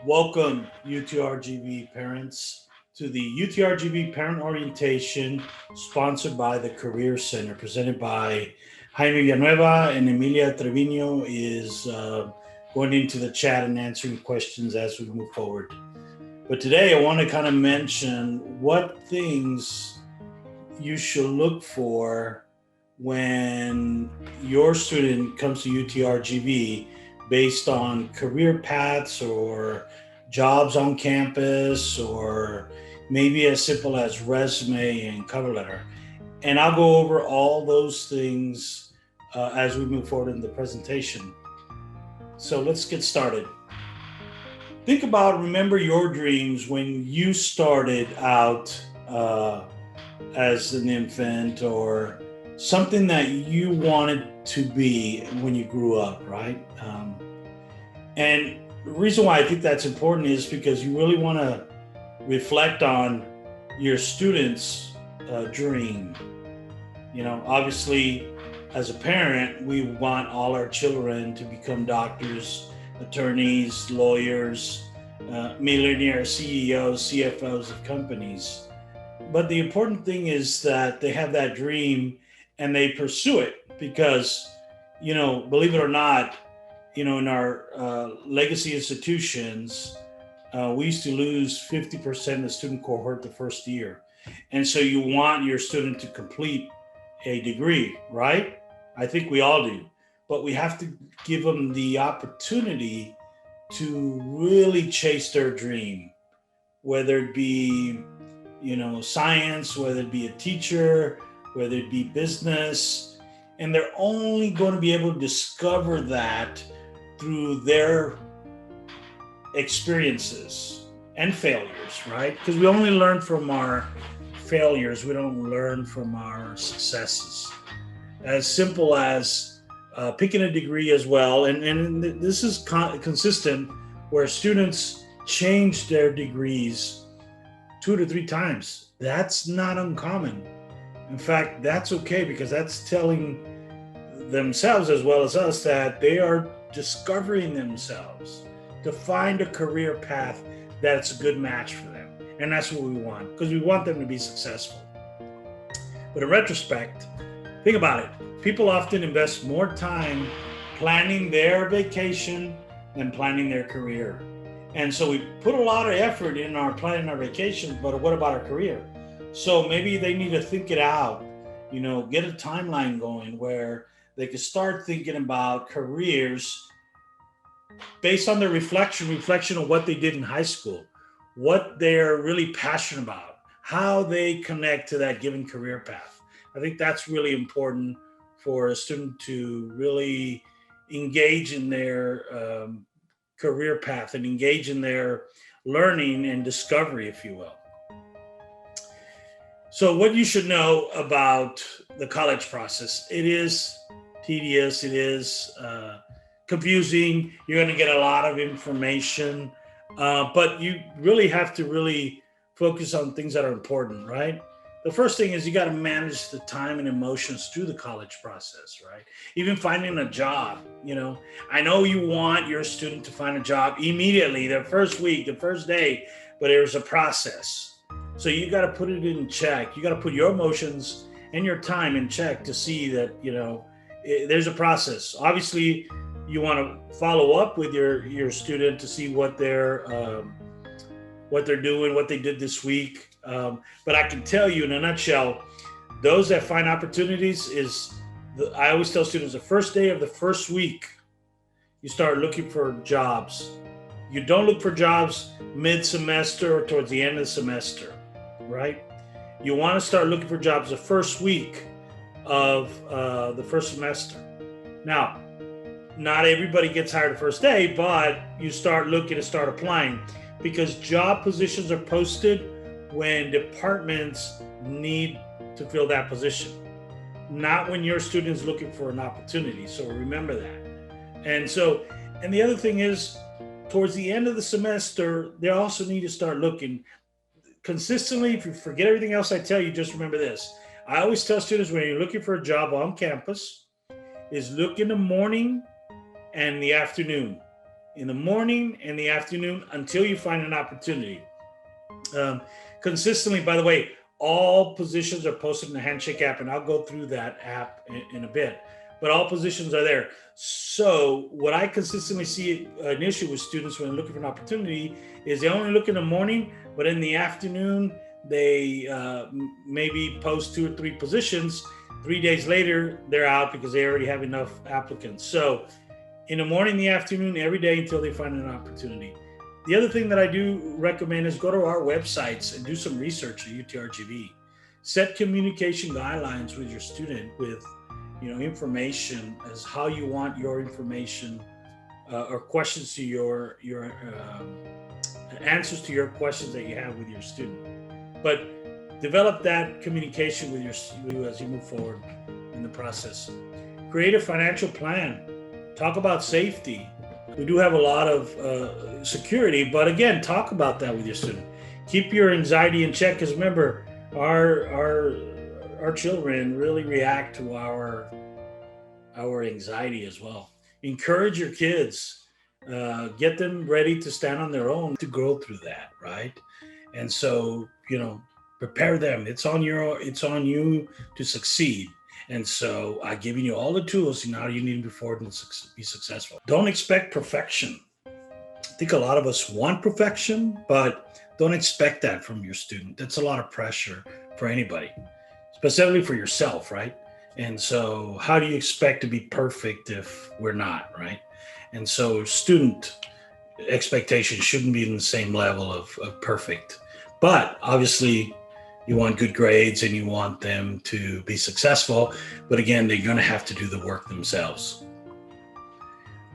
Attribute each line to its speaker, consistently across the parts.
Speaker 1: Welcome, UTRGV parents, to the UTRGV Parent Orientation sponsored by the Career Center, presented by Jaime Villanueva and Emilia Trevino, is going into the chat and answering questions as we move forward. But today I want to kind of mention what things you should look for when your student comes to UTRGV based on career paths or jobs on campus or maybe as simple as resume and cover letter. And I'll go over all those things as we move forward in the presentation. So let's get started. Think about, remember your dreams when you started out as an infant, or something that you wanted to be when you grew up, right? And the reason why I think that's important is because you really want to reflect on your students' dream. Obviously, as a parent, we want all our children to become doctors, attorneys, lawyers, millionaire CEOs, CFOs of companies. But the important thing is that they have that dream and they pursue it because, believe it or not, in our legacy institutions, we used to lose 50% of the student cohort the first year. And so you want your student to complete a degree, right? I think we all do. But we have to give them the opportunity to really chase their dream, whether it be, science, whether it be a teacher, whether it be business. And they're only going to be able to discover that through their experiences and failures, right? Because we only learn from our failures, we don't learn from our successes. As simple as picking a degree as well. And this is consistent where students change their degrees 2 to 3 times. That's not uncommon. In fact, that's okay because that's telling themselves as well as us that they are discovering themselves to find a career path that's a good match for them. And that's what we want, because we want them to be successful. But in retrospect, think about it. People often invest more time planning their vacation than planning their career. And so we put a lot of effort in our planning our vacations, but what about our career? So maybe they need to think it out, get a timeline going where they can start thinking about careers based on their reflection of what they did in high school, what they're really passionate about, how they connect to that given career path. I think that's really important for a student to really engage in their career path and engage in their learning and discovery, if you will. So, what you should know about the college process: it is tedious, it is confusing. You're going to get a lot of information, but you really have to really focus on things that are important, right? The first thing is you got to manage the time and emotions through the college process, right? Even finding a job, I know you want your student to find a job immediately, the first week, the first day, but there's a process. So you got to put it in check. You got to put your emotions and your time in check to see that, there's a process. Obviously, you want to follow up with your student to see what they're doing, what they did this week. But I can tell you in a nutshell, those that find opportunities I always tell students the first day of the first week, you start looking for jobs. You don't look for jobs mid-semester or towards the end of the semester, right? You want to start looking for jobs the first week of the first semester. Now, not everybody gets hired the first day, but you start looking to start applying because job positions are posted when departments need to fill that position, not when your student is looking for an opportunity. So remember that. And the other thing is, towards the end of the semester, they also need to start looking consistently. If you forget everything else I tell you, just remember this. I always tell students when you're looking for a job on campus, is look in the morning and the afternoon. in the morning and the afternoon until you find an opportunity. Um, Consistently, by the way, all positions are posted in the Handshake app, and I'll go through that app in a bit. But all positions are there. So what I consistently see an issue with students when they're looking for an opportunity is they only look in the morning, but in the afternoon they maybe post 2 or 3 positions. 3 days later, they're out because they already have enough applicants. So in the morning, the afternoon, every day until they find an opportunity. The other thing that I do recommend is go to our websites and do some research at UTRGV. Set communication guidelines with your student with, information as how you want your information or questions to your answers to your questions that you have with your student. But develop that communication with you as you move forward in the process. Create a financial plan. Talk about safety. We do have a lot of security, but again, talk about that with your student. Keep your anxiety in check, because remember, our children really react to our anxiety as well. Encourage your kids, get them ready to stand on their own to go through that, right? And so, prepare them. It's on you to succeed. And so I'm giving you all the tools now you need to move forward and be successful. Don't expect perfection. I think a lot of us want perfection, but don't expect that from your student. That's a lot of pressure for anybody, specifically for yourself, right? And so how do you expect to be perfect if we're not, right? And so student expectations shouldn't be in the same level of perfect. But obviously, you want good grades and you want them to be successful. But again, they're going to have to do the work themselves.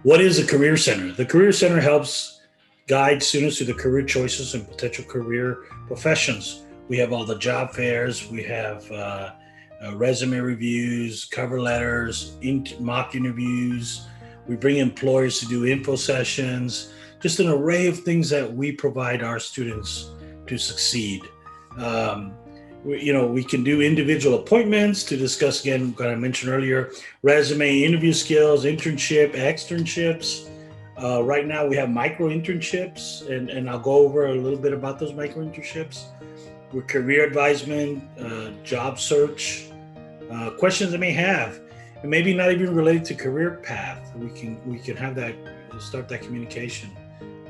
Speaker 1: What is a career center? The Career Center helps guide students to the career choices and potential career professions. We have all the job fairs. We have resume reviews, cover letters, mock interviews. We bring employers to do info sessions, just an array of things that we provide our students to succeed. We can do individual appointments to discuss, again, what I mentioned earlier, resume, interview skills, externships. Right now we have micro internships, and I'll go over a little bit about those micro internships. With career advisement, job search, questions they may have, and maybe not even related to career path. We can have that, start that communication.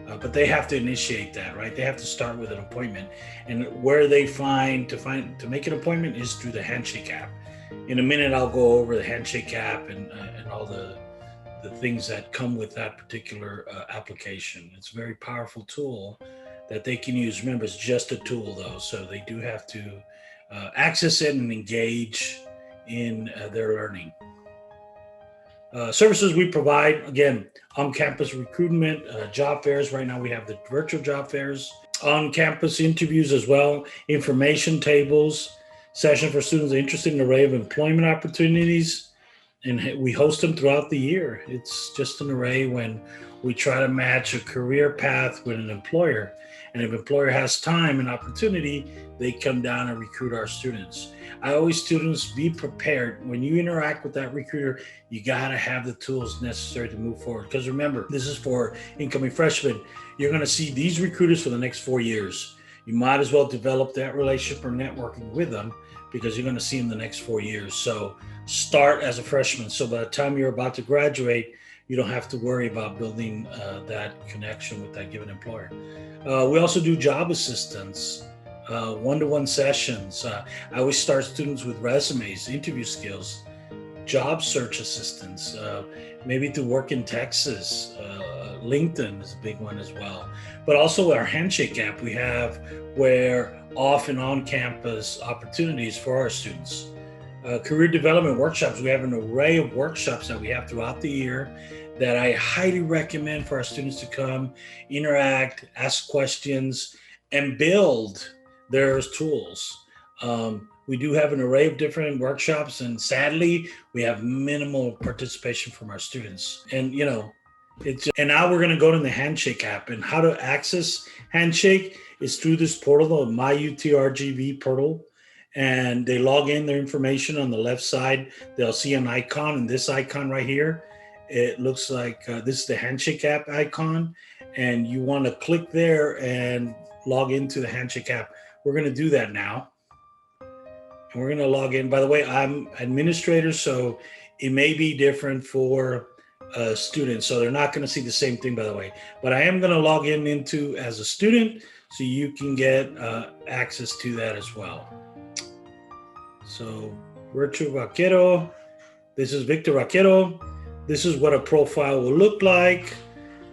Speaker 1: But they have to initiate that, right? They have to start with an appointment, and where they to make an appointment is through the Handshake app. In a minute, I'll go over the Handshake app and all the things that come with that particular application. It's a very powerful tool that they can use. Remember, it's just a tool though, so they do have to access it and engage in their learning. Services we provide, again, on-campus recruitment, job fairs. Right now we have the virtual job fairs, on-campus interviews as well, information tables, session for students interested in an array of employment opportunities, and we host them throughout the year. It's just an array when we try to match a career path with an employer. And if an employer has time and opportunity, they come down and recruit our students. I always students, be prepared. When you interact with that recruiter, you gotta have the tools necessary to move forward. Because remember, this is for incoming freshmen. You're gonna see these recruiters for the next 4 years. You might as well develop that relationship or networking with them, because you're gonna see them the next 4 years. So start as a freshman. So by the time you're about to graduate, you don't have to worry about building that connection with that given employer. We also do job assistance, one-to-one sessions. I always start students with resumes, interview skills, job search assistance, maybe to work in Texas. LinkedIn is a big one as well. But also our Handshake app we have, where off and on campus opportunities for our students. Career development workshops. We have an array of workshops that we have throughout the year that I highly recommend for our students to come, interact, ask questions, and build their tools. We do have an array of different workshops, and sadly, we have minimal participation from our students. And and now we're going to go to the Handshake app, and how to access Handshake is through this portal, the My UTRGV portal. And they log in their information on the left side. They'll see an icon, and this icon right here. it looks like this is the Handshake app icon, and you want to click there and log into the Handshake app. We're going to do that now. And we're going to log in. By the way, I'm administrator, so it may be different for students. So they're not going to see the same thing, by the way. But I am going to log in into as a student so you can get access to that as well. So Virtual Vaquero, this is Victor Vaquero. This is what a profile will look like.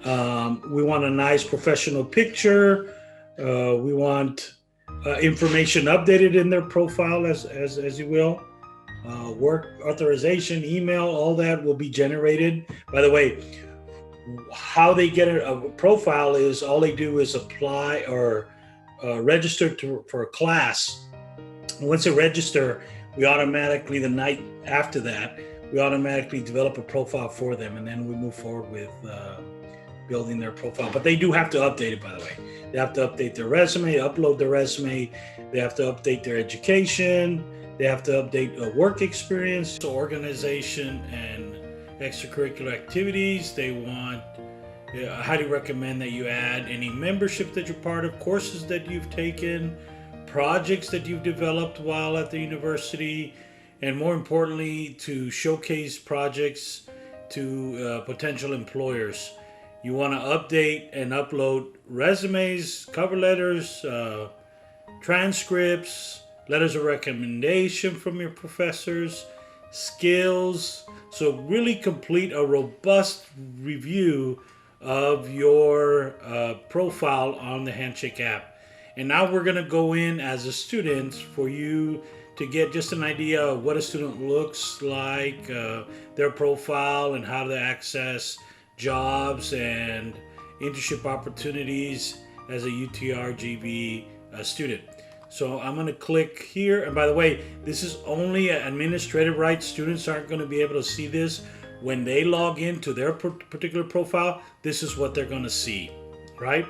Speaker 1: We want a nice professional picture. We want information updated in their profile as you will. Work authorization, email, all that will be generated. By the way, how they get a profile is all they do is apply or register for a class. Once they register, we automatically, the night after that, we automatically develop a profile for them, and then we move forward with building their profile. But they do have to update it, by the way. They have to update their resume, upload their resume. They have to update their education. They have to update a work experience, so organization and extracurricular activities. They want, I highly recommend that you add any membership that you're part of, courses that you've taken, projects that you've developed while at the university, and more importantly, to showcase projects to potential employers. You want to update and upload resumes, cover letters, transcripts, letters of recommendation from your professors, skills. So really complete a robust review of your profile on the Handshake app. And now we're going to go in as a student for you to get just an idea of what a student looks like, their profile, and how to access jobs and internship opportunities as a UTRGV student. So I'm going to click here. And by the way, this is only administrative rights. Students aren't going to be able to see this. When they log into their particular profile, this is what they're going to see, right?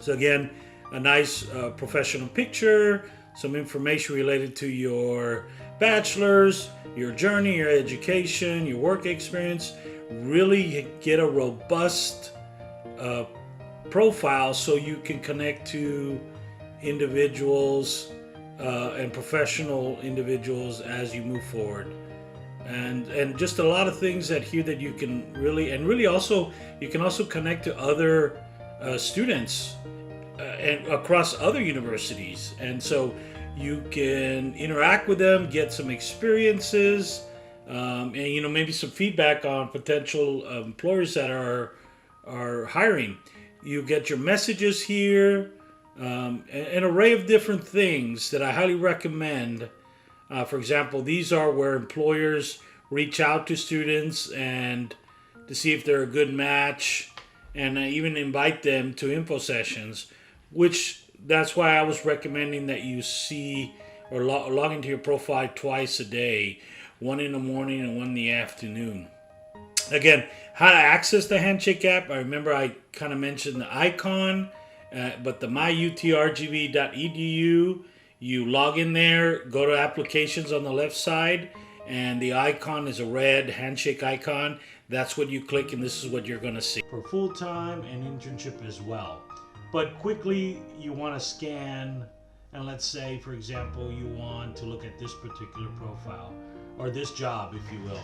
Speaker 1: So again, a nice professional picture, some information related to your bachelor's, your journey, your education, your work experience. Really get a robust profile so you can connect to individuals and professional individuals as you move forward. And just a lot of things that here that you can really also, you can also connect to other students and across other universities. And so you can interact with them, get some experiences, and maybe some feedback on potential employers that are hiring. You get your messages here, an array of different things that I highly recommend. For example, these are where employers reach out to students and to see if they're a good match, and even invite them to info sessions, which that's why I was recommending that you see or log into your profile twice a day, one in the morning and one in the afternoon. Again, how to access the Handshake app. I remember I kind of mentioned the icon, but the myutrgv.edu, you log in there, go to applications on the left side, and the icon is a red handshake icon. That's what you click, and this is what you're going to see. For full-time and internship as well. But quickly, you want to scan, and let's say, for example, you want to look at this particular profile, or this job, if you will.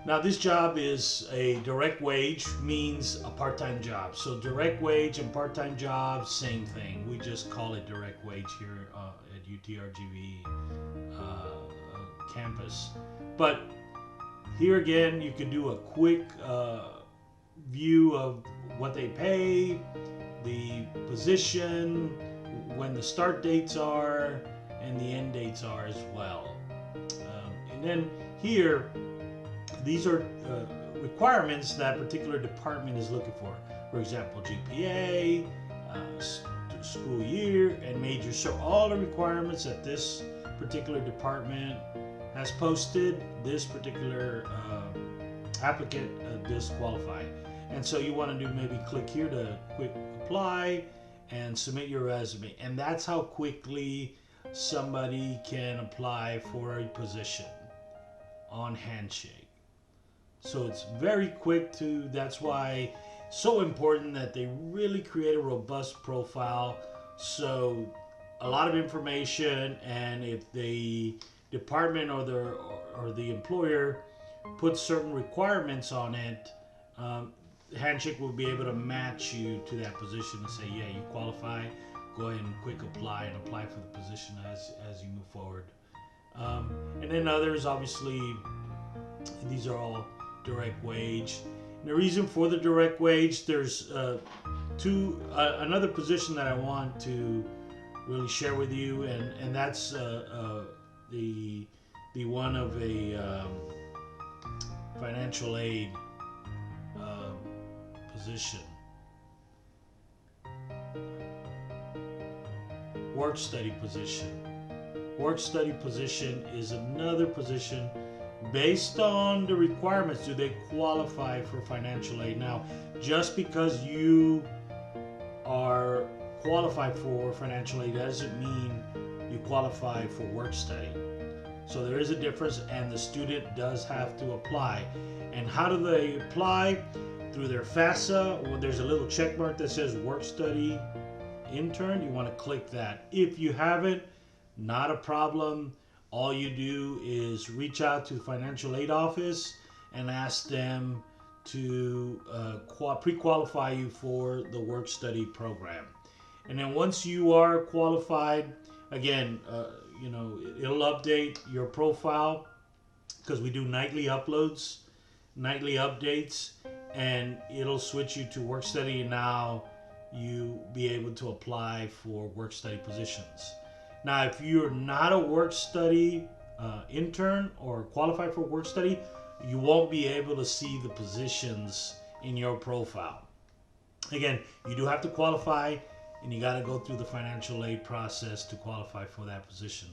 Speaker 1: Now, this job is a direct wage, means a part-time job. So direct wage and part-time jobs, same thing. We just call it direct wage here at UTRGV campus. But here again, you can do a quick view of what they pay, the position, when the start dates are, and the end dates are as well. And then here, these are requirements that a particular department is looking for. For example, GPA, school year, and major. So all the requirements that this particular department has posted, this particular applicant disqualified. And so you want to do maybe click here to quick apply and submit your resume. And that's how quickly somebody can apply for a position on Handshake.
Speaker 2: So it's very quick to, that's why so important that they really create a robust profile. So a lot of information, and if the department or the employer puts certain requirements on it, Handshake will be able to match you to that position and say, yeah, you qualify. Go ahead and quick apply and apply for the position as you move forward. And then others, obviously, these are all direct wage. And the reason for the direct wage, there's another position that I want to really share with you, and that's the one of a financial aid position. Work study position. Work study position is another position based on the requirements. Do they qualify for financial aid? Now, just because you are qualified for financial aid doesn't mean you qualify for work study. So there is a difference, and the student does have to apply. And how do they apply? Through their FAFSA, or there's a little check mark that says work study intern. You want to click that. If you haven't, not a problem. All you do is reach out to the financial aid office and ask them to pre-qualify you for the work study program. And then once you are qualified, again, it'll update your profile because we do nightly uploads, nightly updates, and it'll switch you to work study, and now you be able to apply for work study positions. Now, if you're not a work study intern or qualified for work study, you won't be able to see the positions in your profile. Again, you do have to qualify, and you got to go through the financial aid process to qualify for that position.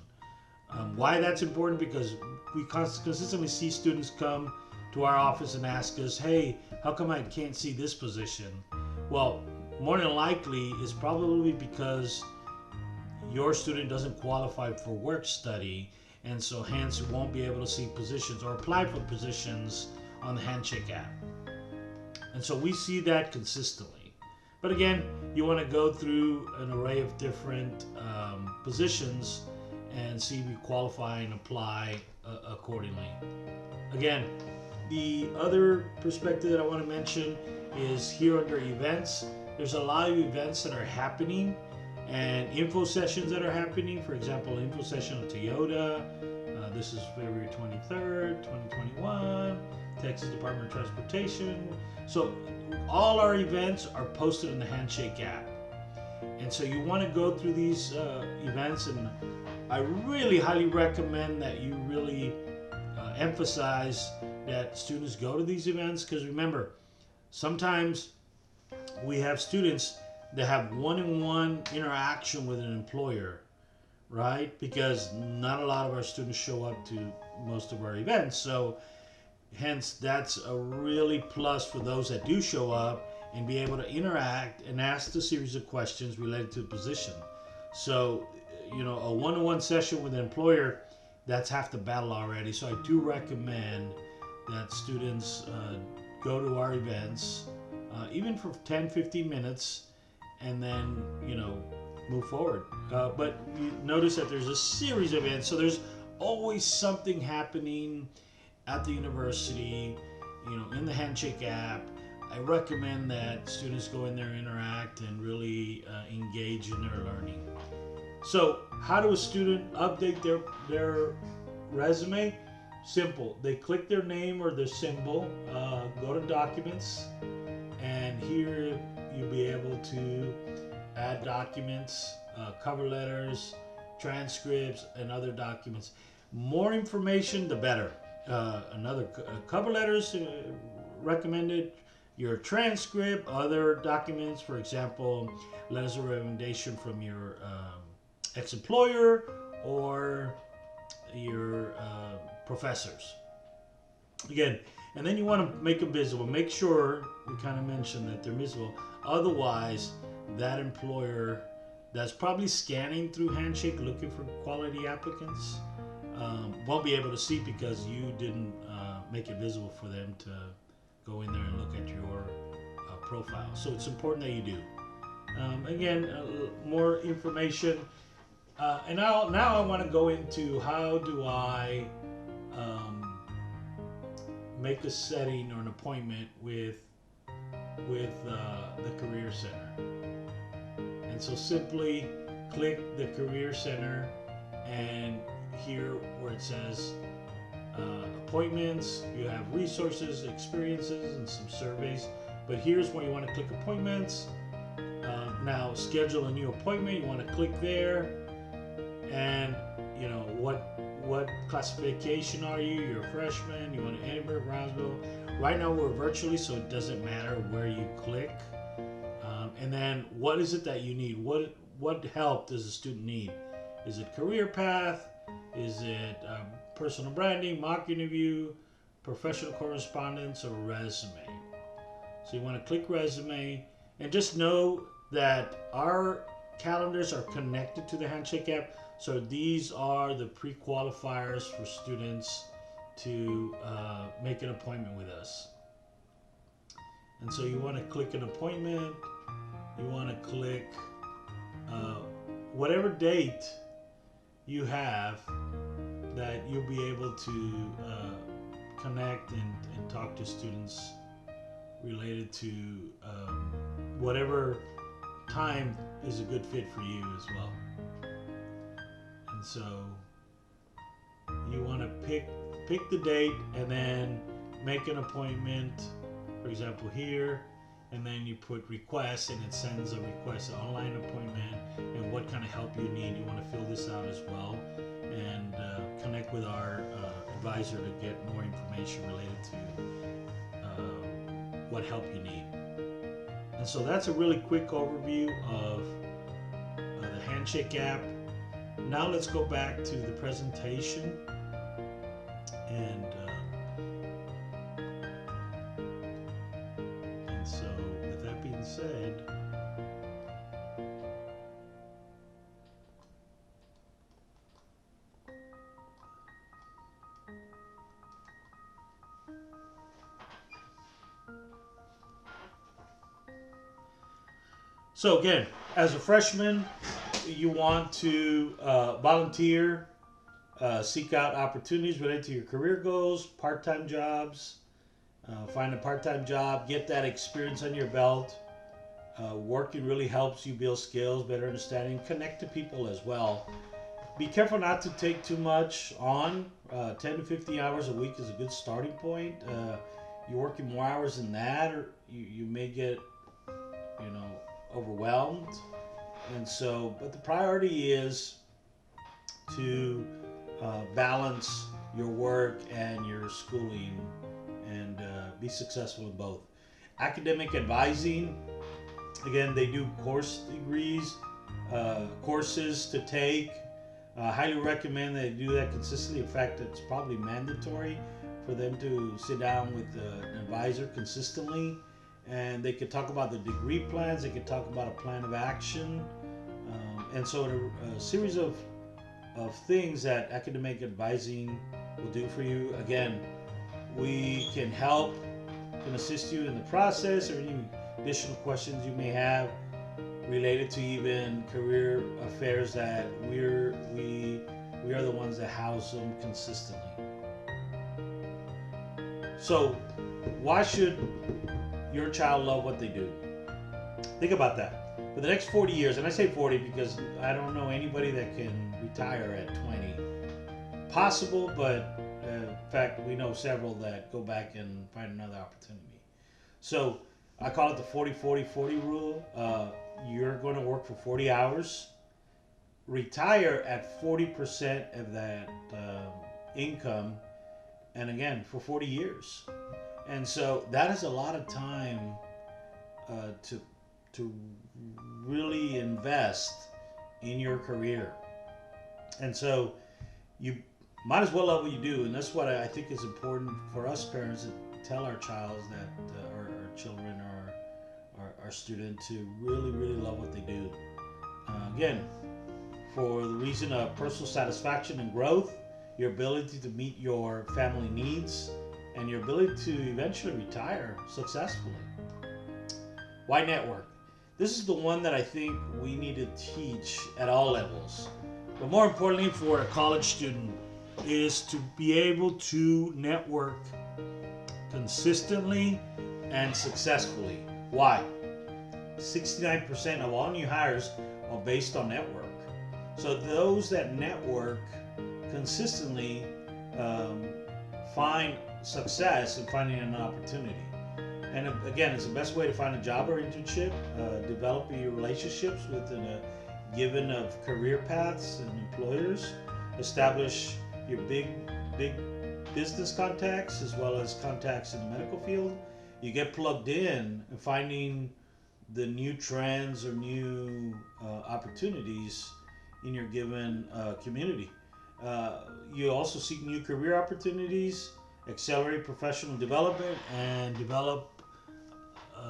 Speaker 2: Why that's important? Because we consistently see students come to our office and ask us, hey, how come I can't see this position? Well, more than likely, it's probably because your student doesn't qualify for work study, and so hence won't be able to see positions or apply for positions on the Handshake app. And so we see that consistently. But again, you want to go through an array of different positions and see if you qualify and apply accordingly. Again, the other perspective that I want to mention is here under events. There's a lot of events that are happening and info sessions that are happening. For example, info session of Toyota. This is February 23rd, 2021, Texas Department of Transportation. So all our events are posted in the Handshake app. And so you want to go through these events, and I really highly recommend that you really emphasize that students go to these events, because remember, sometimes we have students that have one-on-one interaction with an employer, right? Because not a lot of our students show up to most of our events. So hence, that's a really plus for those that do show up and be able to interact and ask a series of questions related to the position. So, a one-on-one session with an employer, that's half the battle already. So I do recommend that students go to our events, even for 10-15 minutes, and then move forward. But you notice that there's a series of events, so there's always something happening at the university, in the Handshake app. I recommend that students go in there, interact, and really engage in their learning. So how do a student update their resume? Simple. They click their name or their symbol, go to documents, and here you'll be able to add documents, cover letters, transcripts, and other documents. More information, the better. Cover letters recommended, your transcript, other documents, for example, letters of recommendation from your ex-employer or your professors. Again, and then you want to make them visible. Make sure, we kind of mentioned that they're visible. Otherwise, that employer that's probably scanning through Handshake looking for quality applicants won't be able to see because you didn't make it visible for them to go in there and look at your profile. So it's important that you do. Again, more information. And now I want to go into how do I make a setting or an appointment with the Career Center. And so simply click the Career Center, and here where it says appointments, you have resources, experiences, and some surveys. But here's where you want to click appointments. Now schedule a new appointment. You want to click there, and you know what classification are you? You're a freshman. You want to Edinburgh, Brownsville. Right now we're virtually, so it doesn't matter where you click. And then what is it that you need? What help does the student need? Is it career path? Is it personal branding, mock interview, professional correspondence, or resume? So you want to click resume, and just know that our calendars are connected to the Handshake app. So these are the pre-qualifiers for students to make an appointment with us. And so you want to click an appointment. You want to click whatever date you have that you'll be able to connect and talk to students related to whatever time is a good fit for you as well. And so you want to pick the date and then make an appointment, for example here, and then you put request, and it sends a request, an online appointment, and what kind of help you need. You want to fill this out as well, and connect with our advisor to get more information related to what help you need. And so that's a really quick overview of the Handshake app. Now let's go back to the presentation, and so with that being said, so again, as a freshman, you want to volunteer, seek out opportunities related to your career goals, part-time jobs, find a part-time job, get that experience on your belt. Working really helps you build skills, better understanding, connect to people as well. Be careful not to take too much on. 10 to 50 hours a week is a good starting point. You're working more hours than that, or you may get, overwhelmed. And so, but the priority is to balance your work and your schooling and be successful in both. Academic advising, again, they do course degrees, courses to take. Highly recommend that they do that consistently. In fact, it's probably mandatory for them to sit down with an advisor consistently. And they could talk about the degree plans, they could talk about a plan of action. And so a series of things that academic advising will do for you. Again, we can help, can assist you in the process, or any additional questions you may have related to even career affairs that we are the ones that house them consistently. So why should your child love what they do? Think about that. For the next 40 years, and I say 40 because I don't know anybody that can retire at 20. Possible, but in fact, we know several that go back and find another opportunity. So I call it the 40-40-40 rule. You're going to work for 40 hours, retire at 40% of that income, and again, for 40 years. And so that is a lot of time to really invest in your career. And so you might as well love what you do. And that's what I think is important for us parents to tell our child, that our children or our student, to really, really love what they do. Again, for the reason of personal satisfaction and growth, your ability to meet your family needs, and your ability to eventually retire successfully. Why network? This is the one that I think we need to teach at all levels. But more importantly for a college student is to be able to network consistently and successfully. Why? 69% of all new hires are based on network. So those that network consistently find success in finding an opportunity. And again, it's the best way to find a job or internship, develop your relationships within a given of career paths and employers, establish your big business contacts as well as contacts in the medical field. You get plugged in and finding the new trends or new opportunities in your given community. You also seek new career opportunities, accelerate professional development, and develop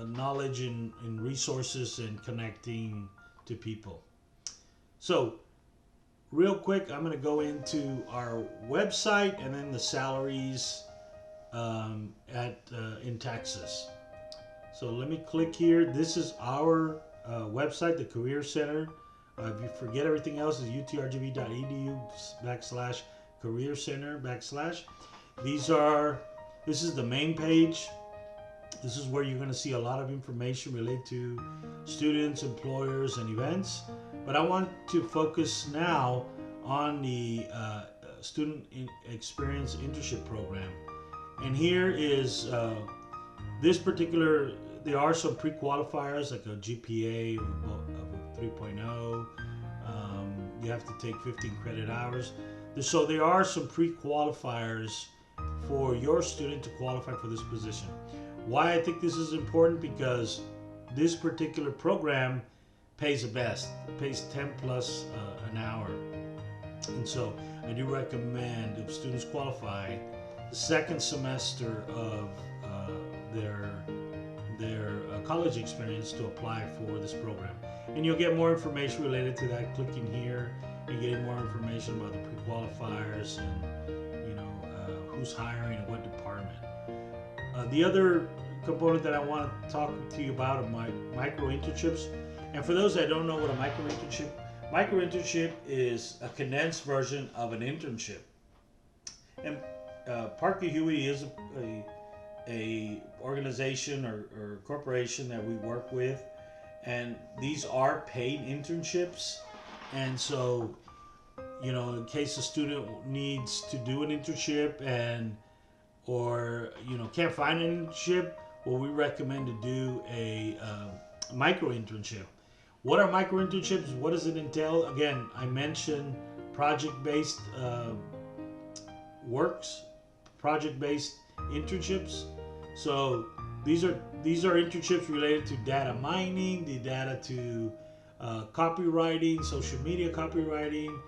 Speaker 2: knowledge and resources and connecting to people. So, real quick, I'm going to go into our website and then the salaries in Texas. So let me click here. This is our website, the Career Center. If you forget everything else, is utrgv.edu/career center /. This is the main page. This is where you're going to see a lot of information related to students, employers, and events. But I want to focus now on the Student Experience Internship Program. And here is this particular, there are some pre-qualifiers like a GPA of 3.0. You have to take 15 credit hours. So there are some pre-qualifiers for your student to qualify for this position. Why I think this is important, because this particular program pays the best. It pays 10 plus an hour. And so I do recommend, if students qualify, the second semester of their college experience to apply for this program. And you'll get more information related to that clicking here and getting more information about the pre-qualifiers and who's hiring and what department. The other component that I want to talk to you about are my micro internships. And for those that don't know what a micro internship is a condensed version of an internship. And Parker Huey is a organization or corporation that we work with, and these are paid internships. And so, in case a student needs to do an internship or can't find an internship, well, we recommend to do a micro internship. What are micro internships? What does it entail? Again, I mentioned project-based project-based internships. So these are internships related to data mining, the data to copywriting, social media copywriting,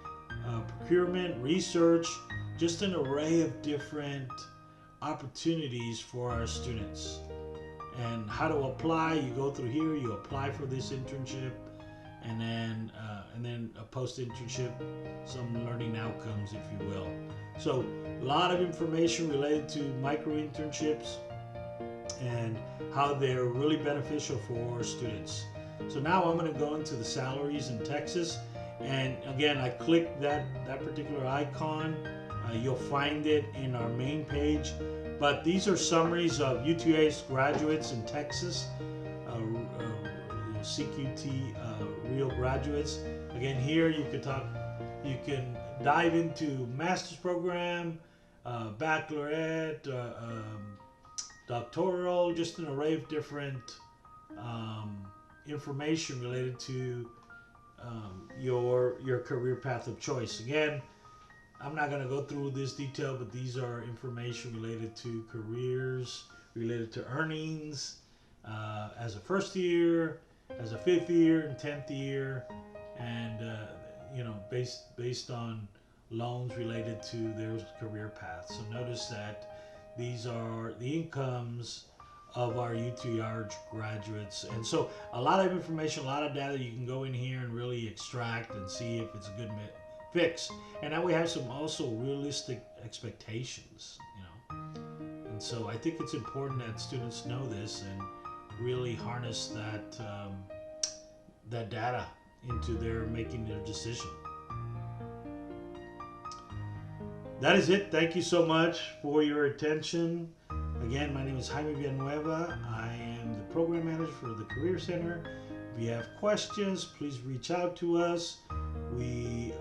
Speaker 2: procurement, research, just an array of different opportunities for our students. And how to apply, you go through here, you apply for this internship, and then a post-internship, some learning outcomes, if you will. So a lot of information related to micro internships and how they're really beneficial for students. So now I'm going to go into the salaries in Texas, and again, I click that particular icon. You'll find it in our main page. But these are summaries of UTA's graduates in Texas, CQT real graduates. Again, here you can dive into master's program, baccalaureate, doctoral, just an array of different information related to your career path of choice. Again, I'm not going to go through this detail, but these are information related to careers, related to earnings, as a first year, as a fifth year, and 10th year, and based on loans related to their career path. So notice that these are the incomes of our UTRGV graduates. And so a lot of information, a lot of data you can go in here and really extract and see if it's a good fix. And now we have some also realistic expectations, And so I think it's important that students know this and really harness that data into their making their decision. That is it. Thank you so much for your attention. Again, my name is Jaime Villanueva. I am the program manager for the Career Center. If you have questions, please reach out to us. We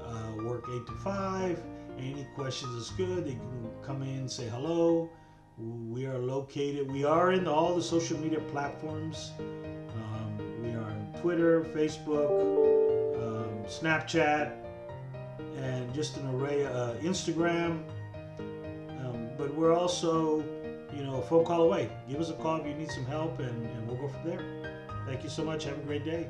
Speaker 2: work 8 to 5. Any questions is good. They can come in, say hello. We are in all the social media platforms. We are on Twitter, Facebook, Snapchat, and just an array of Instagram. But we're also, a phone call away. Give us a call if you need some help, and we'll go from there. Thank you so much. Have a great day.